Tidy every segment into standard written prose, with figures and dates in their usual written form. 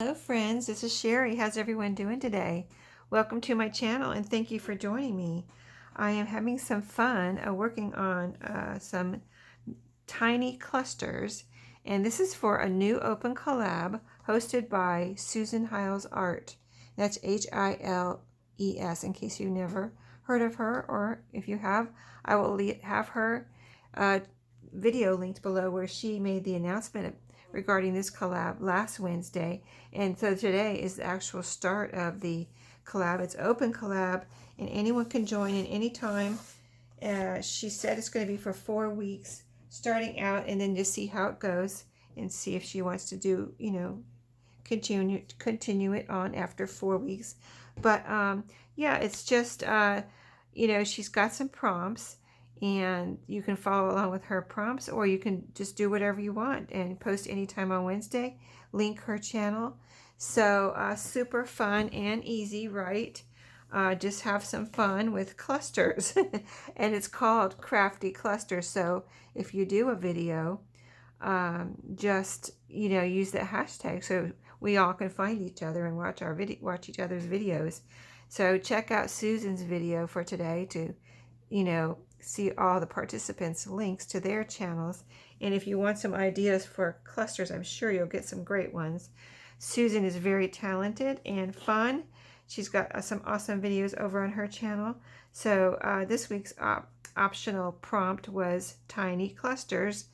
Hello friends, this is Sherry. How's everyone doing today? Welcome to my channel and thank you for joining me. I am having some fun working on some tiny clusters, and this is for a new open collab hosted by Susan Hiles Art. That's Hiles, in case you never heard of her, or if you have, I will have her video linked below where she made the announcement regarding this collab last Wednesday. And so today is the actual start of the collab. It's open collab and anyone can join in any time. She said it's going to be for 4 weeks starting out, and then just see how it goes and see if she wants to do, continue it on after 4 weeks. But yeah, it's just, she's got some prompts and you can follow along with her prompts, or you can just do whatever you want and post anytime on Wednesday. Link her channel. So super fun and easy, right? Just have some fun with clusters. And it's called Crafty Clusters. So if you do a video, just use that hashtag so we all can find each other and watch each other's videos. So check out Susan's video for today to see all the participants' links to their channels. And if you want some ideas for clusters, I'm sure you'll get some great ones. Susan is very talented and fun. She's got some awesome videos over on her channel. So this week's optional prompt was tiny clusters.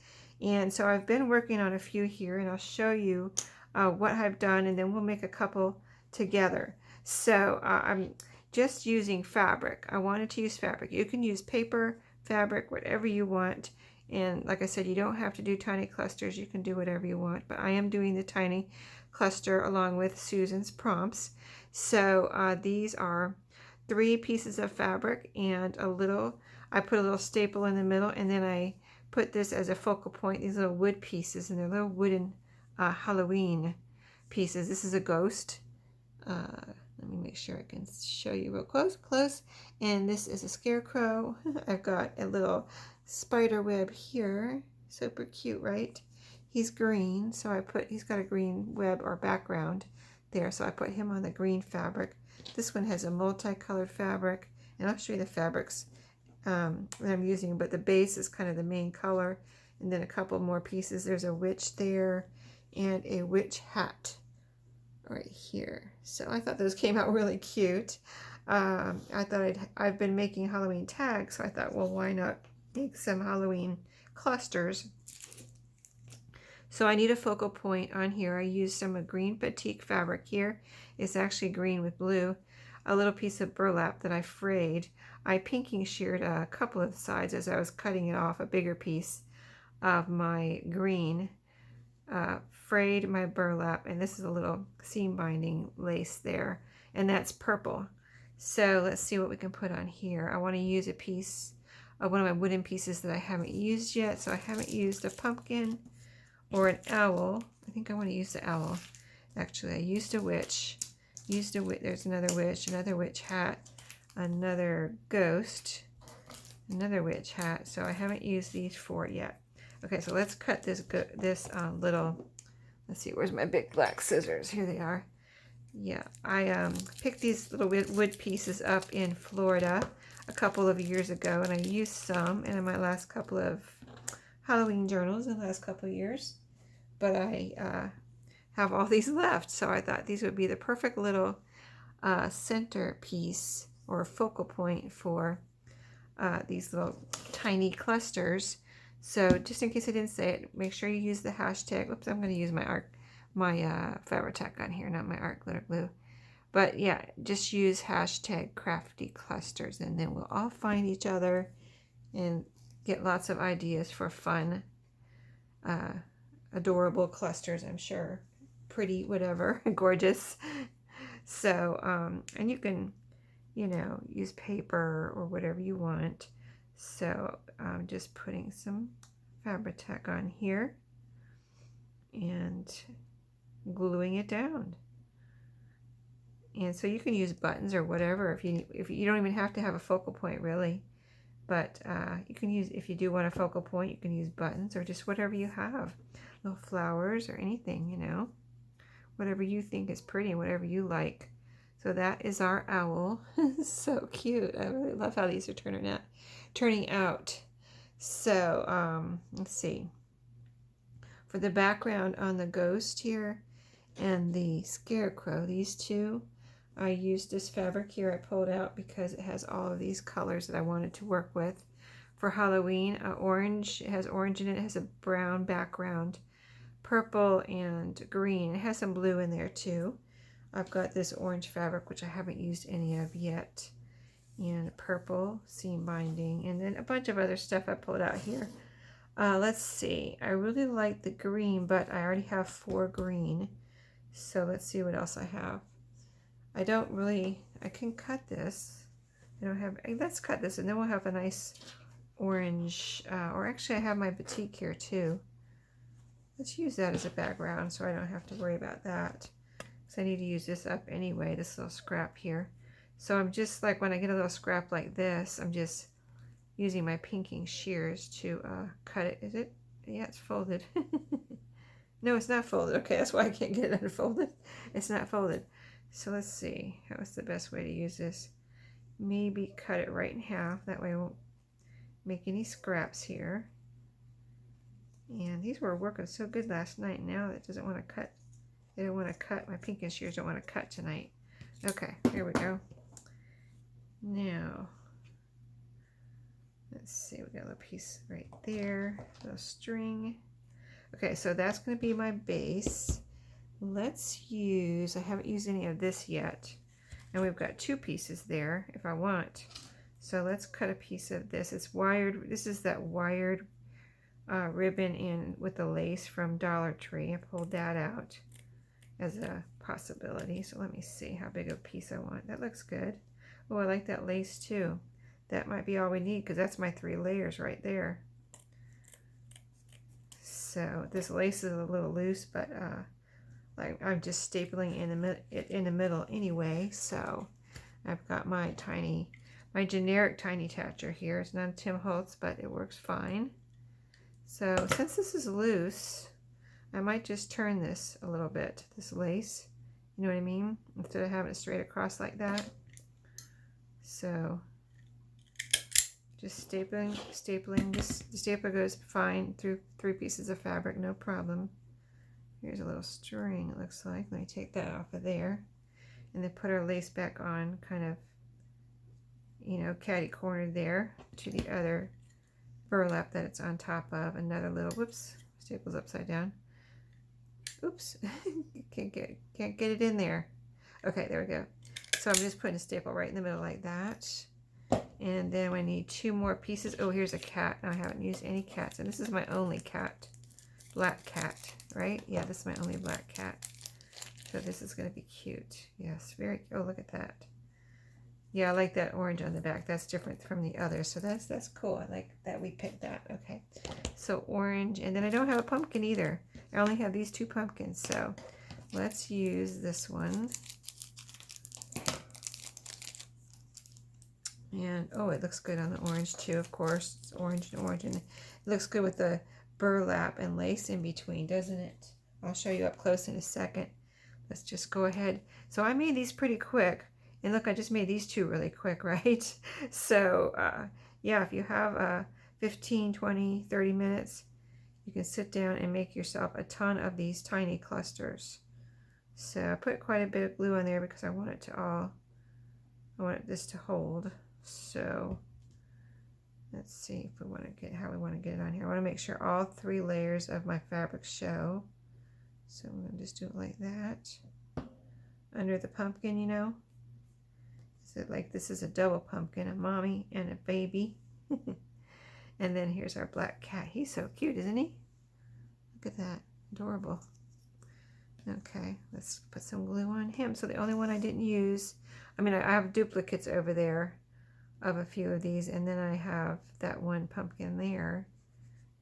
And so I've been working on a few here, and I'll show you what I've done, and then we'll make a couple together. So I'm just using fabric. I wanted to use fabric. You can use paper, fabric, whatever you want. And like I said, you don't have to do tiny clusters. You can do whatever you want. But I am doing the tiny cluster along with Susan's prompts. So these are 3 pieces of fabric and I put a little staple in the middle, and then I put this as a focal point, these little wood pieces, and they're little wooden Halloween pieces. This is a ghost. Let me make sure I can show you real close. And this is a scarecrow. I've got a little spider web here. Super cute, right? He's green, so he's got a green web or background there, so I put him on the green fabric. This one has a multicolored fabric, and I'll show you the fabrics that I'm using, but the base is kind of the main color, and then a couple more pieces. There's a witch there and a witch hat right here. So I thought those came out really cute. I've been making Halloween tags, so I thought, well, why not make some Halloween clusters? So I need a focal point on here. I used some green batik fabric here. It's actually green with blue. A little piece of burlap that I frayed. I pinking sheared a couple of sides as I was cutting it off, a bigger piece of my green. Frayed my burlap, and this is a little seam binding lace there, and that's purple. So let's see what we can put on here. I want to use a piece of one of my wooden pieces that I haven't used yet. So I haven't used a pumpkin or an owl. I think I want to use the owl. Actually, I used a witch. There's another witch hat, another ghost, another witch hat. So I haven't used these 4 yet. Okay, so let's cut this little, let's see, where's my big black scissors? Here they are. Yeah, I picked these little wood pieces up in Florida a couple of years ago, and I used some in my last couple of Halloween journals in the last couple of years. But I have all these left, so I thought these would be the perfect little center piece or focal point for these little tiny clusters. So just in case I didn't say it, make sure you use the hashtag. Oops, I'm going to use my Fabri-Tac on here, not my art glitter glue. But yeah, just use hashtag crafty clusters, and then we'll all find each other and get lots of ideas for fun, adorable clusters, I'm sure. Pretty, whatever, gorgeous. So, and you can, use paper or whatever you want. So I'm just putting some Fabri-Tac on here and gluing it down. And so you can use buttons or whatever if you don't even have to have a focal point really. But you can use, if you do want a focal point, you can use buttons or just whatever you have. Little flowers or anything, whatever you think is pretty and whatever you like. So that is our owl. So cute. I really love how these are turning out. So let's see. For the background on the ghost here and the scarecrow, these two, I used this fabric here I pulled out because it has all of these colors that I wanted to work with. For Halloween, orange, it has orange in it, it has a brown background, purple and green. It has some blue in there too. I've got this orange fabric, which I haven't used any of yet, and purple seam binding, and then a bunch of other stuff I pulled out here. Let's see. I really like the green, but I already have 4 green. So let's see what else I have. I can cut this. I don't have, let's cut this, and then we'll have a nice orange, or actually I have my batik here too. Let's use that as a background so I don't have to worry about that. I need to use this up anyway, this little scrap here. So I'm just like, when I get a little scrap like this, I'm just using my pinking shears to cut it. Is it? Yeah, it's folded. No, it's not folded. Okay, that's why I can't get it unfolded. It's not folded. So let's see, what's the best way to use this? Maybe cut it right in half. That way I won't make any scraps here. And these were working so good last night. Now it doesn't want to cut. They don't want to cut. My pinking shears don't want to cut tonight. Okay, here we go. Now, let's see, we got a little piece right there, a little string. Okay, so that's going to be my base. Let's use, I haven't used any of this yet. And we've got 2 pieces there if I want. So let's cut a piece of this. It's wired, this is that wired ribbon in with the lace from Dollar Tree. I pulled that out as a possibility. So let me see how big of a piece I want. That looks good. Oh, I like that lace too. That might be all we need because that's my 3 layers right there. So this lace is a little loose, but like I'm just stapling in the middle anyway. So I've got my generic tiny tacher here. It's not a Tim Holtz, but it works fine. So since this is loose, I might just turn this a little bit, this lace, you know what I mean? Instead of having it straight across like that. So just stapling, the stapler goes fine through 3 pieces of fabric, no problem. Here's a little string, it looks like. Let me take that off of there. And then put our lace back on, kind of, you know, catty corner there to the other burlap that it's on top of. Another little, whoops, staple's upside down. Oops, can't get it in there. Okay, there we go. So I'm just putting a staple right in the middle like that. And then I need 2 more pieces. Oh, here's a cat. Now I haven't used any cats. And this is my only cat. Black cat, right? Yeah, this is my only black cat. So this is going to be cute. Yes, very, oh, look at that. Yeah, I like that orange on the back. That's different from the others. So that's cool. I like that we picked that. Okay. So orange. And then I don't have a pumpkin either. I only have these 2 pumpkins. So let's use this one. And oh, it looks good on the orange too, of course. It's orange and orange. And it looks good with the burlap and lace in between, doesn't it? I'll show you up close in a second. Let's just go ahead. So I made these pretty quick. And look, I just made these 2 really quick, right? So yeah, if you have 15, 20, 30 minutes, you can sit down and make yourself a ton of these tiny clusters. So I put quite a bit of glue on there because I want it to all, I want this to hold. So let's see if we want to get, how we want to get it on here. I want to make sure all 3 layers of my fabric show. So I'm going to just do it like that. Under the pumpkin, you know. So like this is a double pumpkin, a mommy and a baby. And then here's our black cat. He's so cute, isn't he? Look at that. Adorable. Okay, let's put some glue on him. So the only one I didn't use, I mean, I have duplicates over there of a few of these, and then I have that one pumpkin there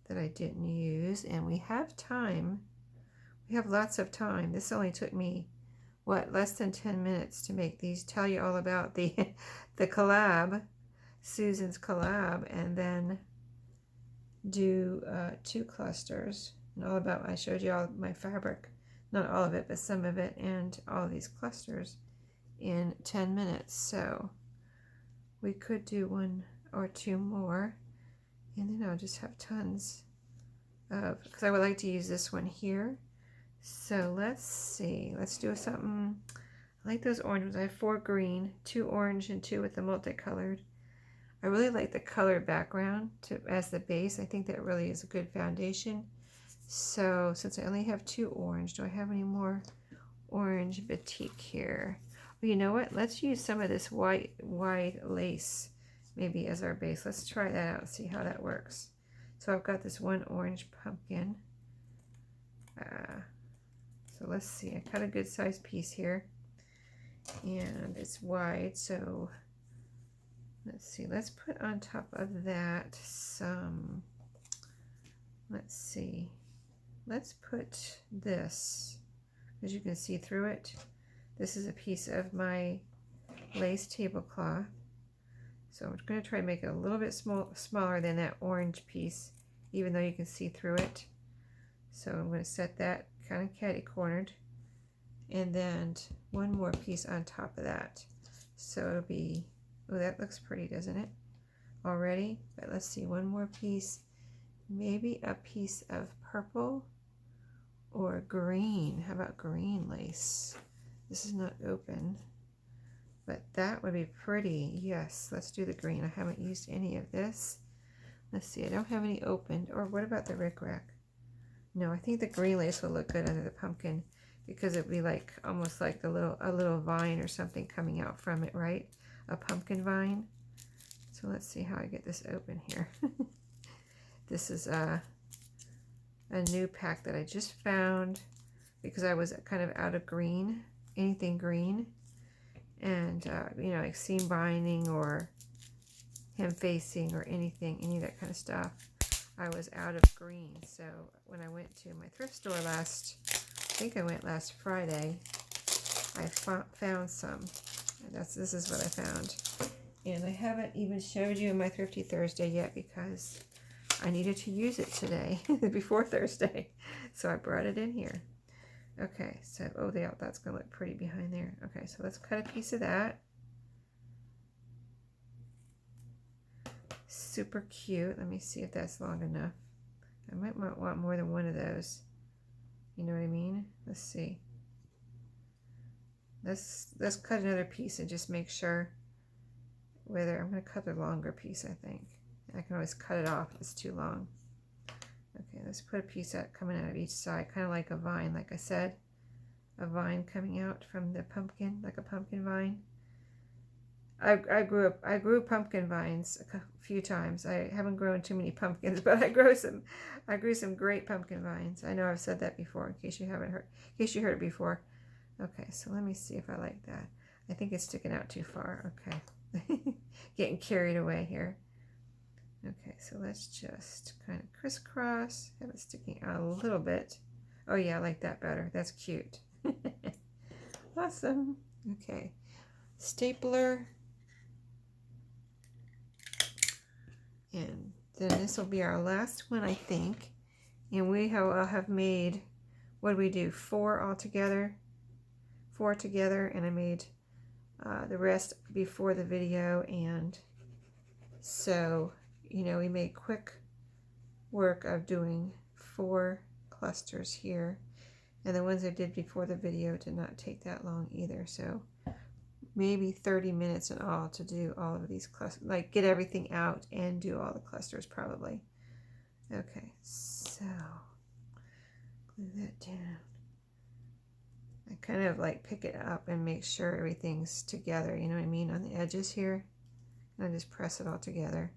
that I didn't use. And we have time. We have lots of time. This only took me, what, less than 10 minutes to make these. Tell you all about the collab, Susan's collab, and then do 2 clusters. And all about, I showed you all my fabric not all of it, but some of it, and all these clusters in 10 minutes. So we could do 1 or 2 more, and then I'll just have tons of, because I would like to use this one here. So let's see, let's do something. I like those orange ones. I have 4 green, 2 orange, and 2 with the multicolored. I really like the colored background as the base. I think that really is a good foundation. So since I only have 2 orange, do I have any more orange batik here? Well, you know what? Let's use some of this white lace maybe as our base. Let's try that out and see how that works. So I've got this 1 orange pumpkin. So let's see. I cut a good sized piece here, and it's wide. So let's see. Let's put on top of that some. Let's see. Let's put this, as you can see through it. This is a piece of my lace tablecloth. So I'm going to try to make it a little bit smaller than that orange piece, even though you can see through it. So I'm going to set that kind of catty-cornered, and then 1 more piece on top of that. So it'll be, oh, that looks pretty, doesn't it? Already. But let's see, 1 more piece, maybe a piece of purple or green. How about green lace? This is not open, but that would be pretty. Yes, let's do the green. I haven't used any of this. Let's see, I don't have any opened. Or what about the rickrack? No, I think the green lace will look good under the pumpkin, because it'd be like almost like a little vine or something coming out from it, right? A pumpkin vine. So let's see how I get this open here. This is a new pack that I just found because I was kind of out of green, anything green, and you know, like seam binding or hem facing or anything, any of that kind of stuff. I was out of green. So when I went to my thrift store I think I went last Friday, I found some. This is what I found. And I haven't even showed you in my Thrifty Thursday yet because I needed to use it today before Thursday. So I brought it in here. Okay, so, oh, that's going to look pretty behind there. Okay, so let's cut a piece of that. Super cute. Let me see if that's long enough. I might want more than 1 of those. You know what I mean? Let's see. Let's cut another piece and just make sure whether I'm going to cut a longer piece, I think. I can always cut it off if it's too long. Okay, let's put a piece out coming out of each side, kind of like a vine, like I said. A vine coming out from the pumpkin, like a pumpkin vine. I grew pumpkin vines a few times. I haven't grown too many pumpkins, but I grew some great pumpkin vines. I know I've said that before, in case you heard it before. Okay, so let me see if I like that. I think it's sticking out too far. Okay. Getting carried away here. Okay, so let's just kind of crisscross, have it sticking out a little bit. Oh yeah, I like that better. That's cute. Awesome. Okay, stapler. And then this will be our last one, I think. And we have made, what did we do? 4 altogether. 4 together, and I made the rest before the video. And so, you know, we made quick work of doing 4 clusters here. And the ones I did before the video did not take that long either. So maybe 30 minutes in all to do all of these clusters, like get everything out and do all the clusters probably. Okay, so glue that down. I kind of like pick it up and make sure everything's together, you know what I mean, on the edges here. And I just press it all together.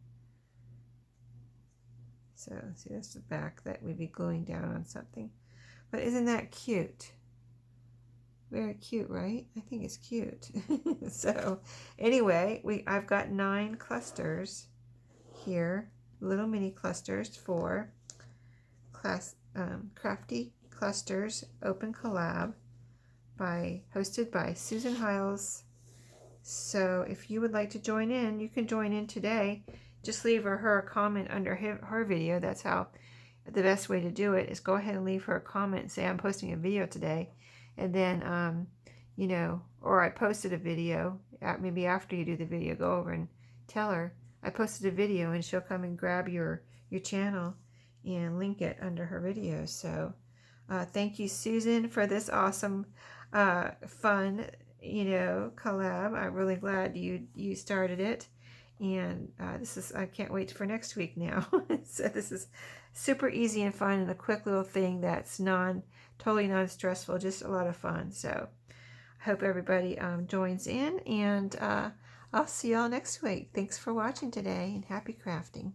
So see, that's the back that we'd be gluing down on something. But isn't that cute? Very cute, right? I think it's cute. So anyway, I've got 9 clusters here, little mini clusters for Crafty Clusters Open Collab, hosted by Susan Hiles. So if you would like to join in, you can join in today. Just leave her a comment under her video. That's how the best way to do it is go ahead and leave her a comment and say, I'm posting a video today. And then, you know, or I posted a video, maybe after you do the video, go over and tell her, I posted a video, and she'll come and grab your channel and link it under her video. So thank you, Susan, for this awesome, fun, you know, collab. I'm really glad you started it. And I can't wait for next week now. So this is super easy and fun, and a quick little thing that's totally non-stressful, just a lot of fun. So I hope everybody joins in, and I'll see y'all next week. Thanks for watching today, and happy crafting.